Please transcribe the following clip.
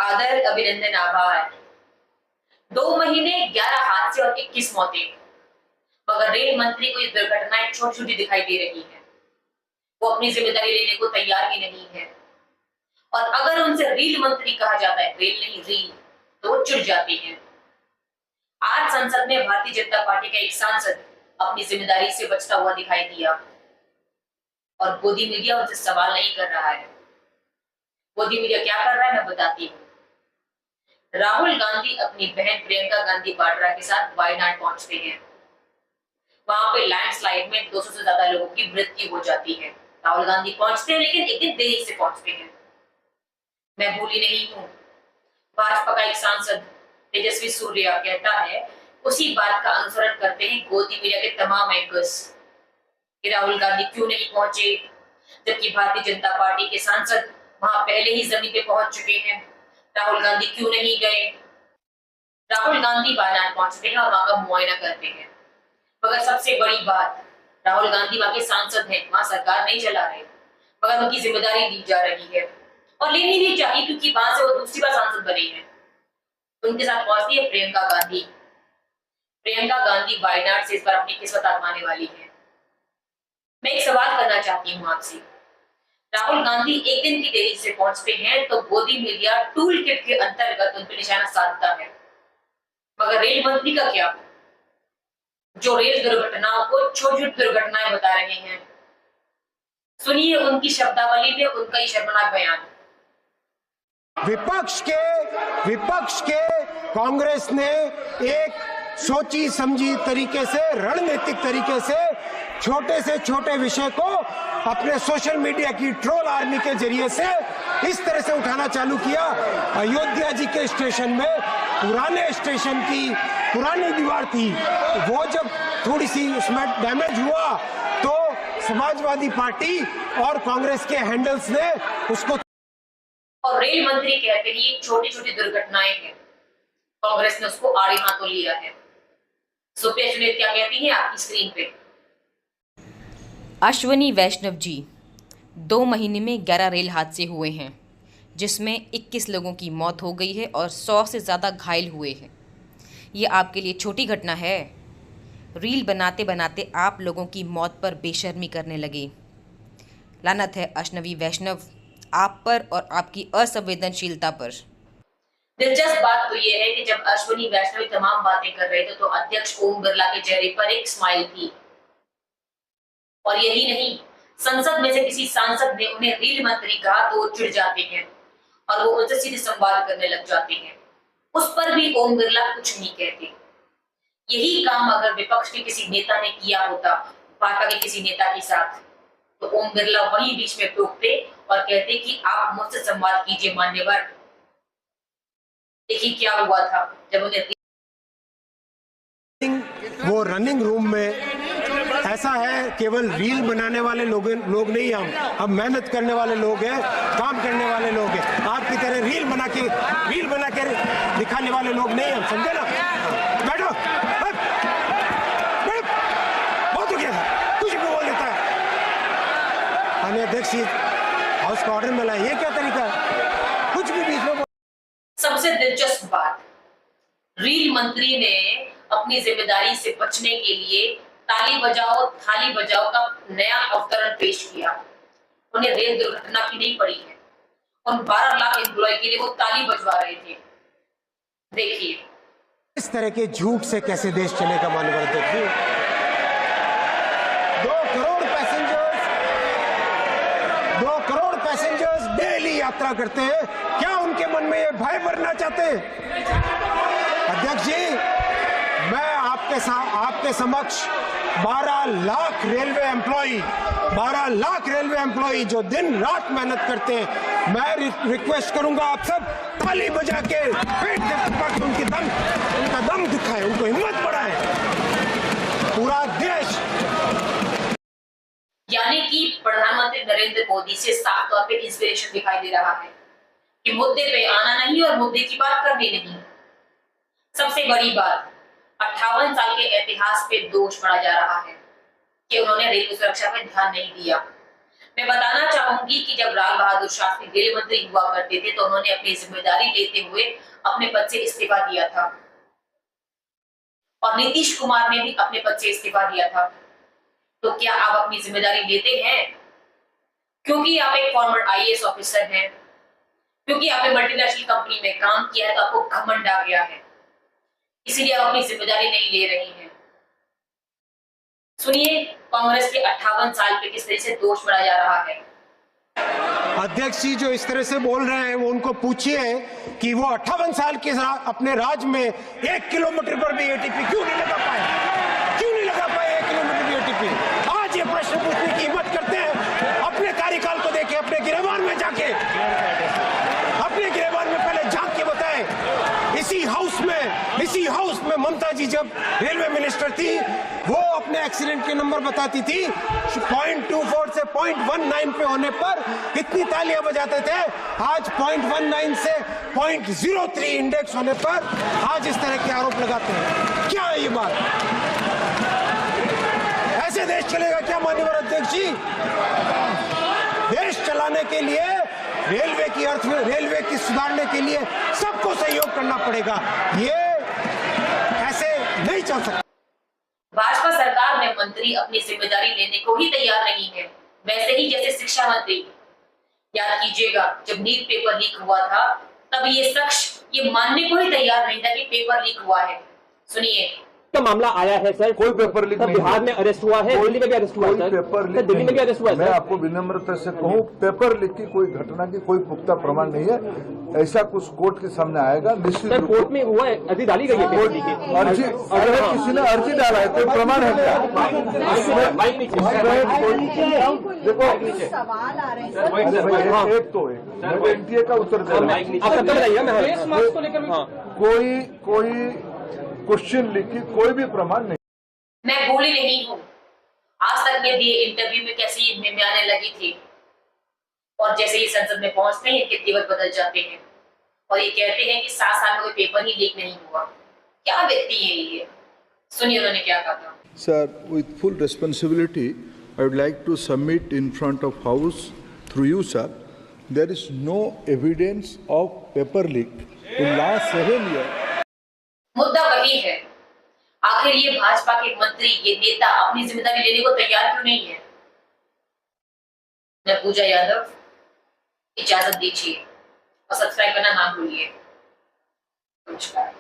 आदर, अभिनंदन, आभार। 2 महीने, 11 हादसे और 21 मौतें। मगर रेल मंत्री को ये दुर्घटनाएं छोटी छोटी दिखाई दे रही है। वो अपनी जिम्मेदारी लेने को तैयार ही नहीं है। और अगर उनसे रेल मंत्री कहा जाता है, रेल नहीं रील, तो वो चिढ़ जाती है। आज संसद में भारतीय जनता पार्टी का एक सांसद अपनी जिम्मेदारी से बचता हुआ दिखाई दिया और गोदी मीडिया उनसे सवाल नहीं कर रहा है। गोदी मीडिया क्या कर रहा है, मैं बताती हूँ। राहुल गांधी अपनी बहन प्रियंका गांधी वाड्रा के साथ वायनाड पहुंचते हैं। वहां पे लैंडस्लाइड में 200 से ज्यादा लोगों की मृत्यु हो जाती है। राहुल गांधी पहुंचते हैं, लेकिन एक दिन देरी से पहुंचते हैं। मैं भूली नहीं हूं, भाजपा का एक सांसद तेजस्वी सूर्या कहता है, उसी बात का अनुसरण करते हैं गोदी मीडिया के तमाम एंकर्स कि राहुल गांधी क्यों नहीं पहुंचे, जबकि भारतीय जनता पार्टी के सांसद वहां पहले ही जमीन पे पहुंच चुके हैं। राहुल गांधी क्यों नहीं गए? राहुल गांधी वायनाड पहुंचते हैं और वहां का मुआयना करते हैं। मगर सबसे बड़ी बात, राहुल गांधी वहां के सांसद हैं, वहां सरकार नहीं चला रहे, मगर उनकी जिम्मेदारी ली जा रही है और लेनी भी चाहिए, क्योंकि वहां से वो दूसरी बार सांसद बने हैं। उनके साथ पहुंचती है प्रियंका गांधी। प्रियंका गांधी वायनाड से इस बार अपनी किस्मत आजमाने वाली है। मैं एक सवाल करना चाहती हूँ आपसे। राहुल गांधी एक दिन की देरी से पहुंचते हैं तो गोदी मीडिया टूल किट के अंतर्गत उन पर निशाना साधता है, मगर रेल मंत्री का क्या, जो रेल दुर्घटनाओं को छोटी छोटी दुर्घटनाएं बता रहे हैं। सुनिए उनकी शब्दावली में उनका ही शर्मनाक बयान। विपक्ष के कांग्रेस ने एक सोची समझी तरीके से, रणनीतिक तरीके से छोटे विषय को अपने सोशल मीडिया की ट्रोल आर्मी के जरिए से इस तरह से उठाना चालू किया। अयोध्या जी के स्टेशन में पुराने स्टेशन की पुरानी दीवार थी, वो जब थोड़ी सी उसमें डैमेज हुआ तो समाजवादी पार्टी और कांग्रेस के हैंडल्स ने उसको, और रेल मंत्री कहते हैं ये छोटी छोटी दुर्घटनाएं हैं, कांग्रेस ने उसको आड़े हाथों लिया है। सुप्रिया सुनील क्या कहती हैं आपकी स्क्रीन पे। अश्वनी वैष्णव जी, 2 महीने में 11 रेल हादसे हुए हैं, जिसमें 21 लोगों की मौत हो गई है और 100 से ज़्यादा घायल हुए हैं। ये आपके लिए छोटी घटना है? रील बनाते बनाते आप लोगों की मौत पर बेशर्मी करने लगे। लानत है अश्वनी वैष्णव आप पर और आपकी असंवेदनशीलता पर। दिलचस्प बात तो यह है कि जब अश्वनी वैष्णव तमाम बातें कर रहे थे तो अध्यक्ष ओम बिरला के चेहरे पर एक स्माइल थी। और यही नहीं, संसद में से किसी सांसद ने उन्हें रेल मंत्री कहा तो वो चिढ़ जाते हैं और वो उनसे सीधे संवाद करने लग जाते हैं। उस पर भी ओम बिरला कुछ नहीं कहते। यही काम अगर विपक्ष के किसी नेता ने किया होता, भाजपा के किसी नेता के साथ, तो ओम बिरला वहीं बीच में टोकते और कहते कि आप मुझसे संवाद कीजिए मान्यवर। देखिए क्या हुआ था जब उन्हें वो रनिंग रूम में ऐसा है, केवल रील बनाने वाले लोग नहीं, हम मेहनत करने वाले लोग हैं, काम करने वाले लोग हैं। आपकी तरह रील बना के दिखाने वाले लोग नहीं, हम समझे ना। बैठो, बहुत हो गया था, कुछ भी बोल देता है। अध्यक्ष हाउस का ऑर्डर मिला, ये क्या तरीका है, कुछ भी बीच में। सबसे दिलचस्प बात, रेल मंत्री ने अपनी जिम्मेदारी से बचने के लिए ताली बजाओ थाली बजाओ का नया अवतरण पेश किया। उन्हें रेल दुर्घटना की नहीं पड़ी है, उन 12 लाख एम्प्लॉय के लिए वो ताली बजवा रहे थे। देखिए इस तरह के झूठ से कैसे देश चलेगा मानवर। देखिए 2 करोड़ पैसेंजर्स डेली यात्रा करते हैं, क्या उनके मन में ये भय भरना चाहते हैं? अध्यक्ष जी, मैं आपके समक्ष 12 लाख रेलवे एम्प्लॉई जो दिन रात मेहनत करते हैं, मैं रिक्वेस्ट करूंगा आप सब ताली बजा के पेट के उनका दम दिखाएं, उनको हिम्मत बढ़ाएं। पूरा देश, यानी कि प्रधानमंत्री नरेंद्र मोदी से साफ तौर पे इंस्पिरेशन दिखाई दे रहा है कि मुद्दे पे आना नहीं और मुद्दे की बात करनी नहीं। सबसे बड़ी बात, 58 साल के इतिहास पे दोष पड़ा जा रहा है कि उन्होंने रेलवे सुरक्षा पे ध्यान नहीं दिया। मैं बताना चाहूंगी कि जब लाल बहादुर शास्त्री रेल मंत्री हुआ करते थे तो उन्होंने अपनी जिम्मेदारी लेते हुए अपने पद से इस्तीफा दिया था और नीतीश कुमार ने भी अपने पद से इस्तीफा दिया था। तो क्या आप अपनी जिम्मेदारी लेते हैं? क्योंकि आप एक फॉर्मर आईएएस ऑफिसर हैं, क्योंकि आपने मल्टीनेशनल कंपनी में काम किया है तो आपको घमंड आ गया है, इसीलिए आप अपनी जिम्मेदारी नहीं ले रही हैं। सुनिए कांग्रेस के 58 साल पे किस तरह से दोष बढ़ाया जा रहा है। अध्यक्ष जी जो इस तरह से बोल रहे हैं वो उनको पूछिए कि वो 58 साल के अपने राज में 1 किलोमीटर पर भी एटीपी क्यों नहीं लगा पाए, क्यों नहीं लगा पाए 1 किलोमीटर भी एटीपी। आज ये प्रश्न पूछने की हिम्मत करते हैं। अपने कार्यकाल को देखे, अपने गिरबान में जाके, अपने गिरबान में पहले झांक के बताएं। इसी हाउस में ममता जी जब रेलवे मिनिस्टर थी वो अपने एक्सीडेंट के नंबर बताती थी 0.24 से 0.19 पे होने पर कितनी तालियां बजाते थे। आज 0.19 से 0.03 इंडेक्स होने पर आज इस तरह के आरोप लगाते हैं। क्या है ये बात? ऐसे देश चलेगा क्या माननीय अध्यक्ष जी? देश चलाने के लिए रेलवे की सुधारने के लिए सबको सहयोग करना पड़ेगा। ये ऐसे नहीं चल सकता। भाजपा सरकार में मंत्री अपनी जिम्मेदारी लेने को ही तैयार नहीं है, वैसे ही जैसे शिक्षा मंत्री। याद कीजिएगा जब नीट पेपर लीक हुआ था तब ये शख्स ये मानने को ही तैयार नहीं था कि पेपर लीक हुआ है। सुनिए का मामला आया है सर, कोई पेपर लीक नहीं, बिहार में अरेस्ट हुआ है, दिल्ली में भी अरेस्ट हुआ है सर, पेपर लीक दिल्ली में भी अरेस्ट हुआ है। मैं आपको विनम्रता से कहूं, पेपर लीक की कोई घटना की कोई पुख्ता प्रमाण नहीं है। ऐसा कुछ कोर्ट के सामने आएगा निश्चित रूप से। कोर्ट में हुआ है, अर्जी डाली गई है, अर्जी अगर किसी ने अर्जी डाला है तो प्रमाण है क्या? देखो सवाल आ रहे हैं एक तो एनटीए का उत्तर दे रहा हूं। कोई क्वेश्चन लिखी कोई भी प्रमाण नहीं। मैं भूली नहीं हूँ आज तक के दिए इंटरव्यू में कैसी मिमियाने लगी थी और जैसे ही संसद में पहुंचते हैं इनके तेवर बदल जाते हैं और ये कहते हैं कि 7 साल में कोई पेपर ही लीक नहीं हुआ। क्या व्यक्ति है ये? सुनिए उन्होंने क्या कहा था। Sir, with full responsibility, I would like to submit in front of House through you, sir. There is no evidence of paper leak in last 7 years. मुद्दा वही है, आखिर ये भाजपा के मंत्री, ये नेता अपनी जिम्मेदारी लेने को तैयार क्यों नहीं है? मैं पूजा यादव, इजाजत दीजिए और सब्सक्राइब करना ना भूलिए। नमस्कार।